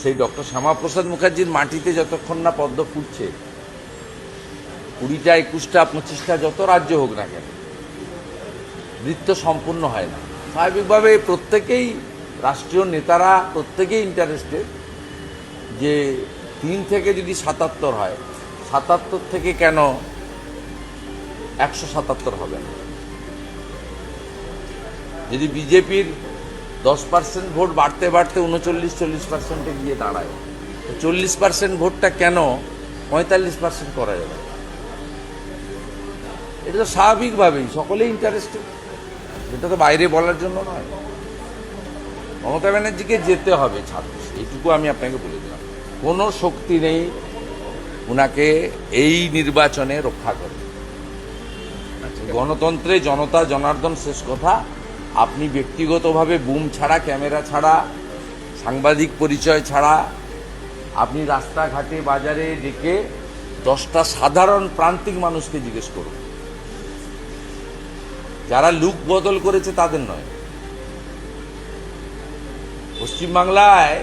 সেই ডক্টর শ্যামাপ্রসাদ মুখার্জির মাটিতে যতক্ষণ না পদ্ম ফুটছে, 20টা 21টা 25টা যত রাজ্য হোক না কেন, নৃত্য সম্পূর্ণ হয় না। স্বাভাবিকভাবে প্রত্যেকেই, রাষ্ট্রীয় নেতারা প্রত্যেকেই ইন্টারেস্টেড যে 3 থেকে যদি 77 হয়, 77 থেকে কেন 177 হবে না। যদি বিজেপির 10% ভোট বাড়তে বাড়তে 39-40% গিয়ে দাঁড়ায়, 40% ভোটটা কেন 45% করা যাবে? এটা তো স্বাভাবিকভাবেই সকলেই ইন্টারেস্টেড, এটা তো বাইরে বলার জন্য নয়। মমতা ব্যানার্জিকে যেতে হবে 26, এইটুকু আমি আপনাকে বলে দিলাম। কোনো শক্তি নেই উনাকে এই নির্বাচনে রক্ষা করে। গণতন্ত্রে জনতা জনার্দন শেষ কথা। আপনি ব্যক্তিগতভাবে বুম ছাড়া, ক্যামেরা ছাড়া, সাংবাদিক পরিচয় ছাড়া আপনি রাস্তাঘাটে বাজারে ডেকে 10টা সাধারণ প্রান্তিক মানুষকে জিজ্ঞেস করুন, যারা লুক বদল করেছে তাদের নয়। পশ্চিমবাংলায়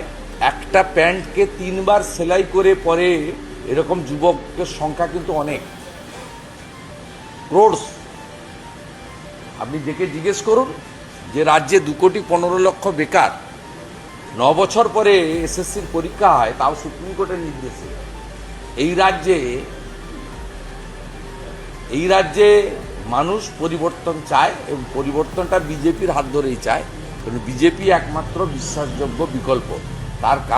একটা প্যান্টকে 3 বার সেলাই করে পরে এরকম যুবকের সংখ্যা কিন্তু অনেক, ক্রোড়স। আপনি ডেকে জিজ্ঞেস করুন যে রাজ্যে 2,15,00,000 বেকার, 9 বছর পরে এসএসসির পরীক্ষা হয়, তাও সুপ্রিম কোর্টের নির্দেশে। এই রাজ্যে মানুষ পরিবর্তন চায় এবং পরিবর্তনটা বিজেপির হাত ধরেই চায়, কারণ বিজেপি একমাত্র বিশ্বাসযোগ্য বিকল্প। তার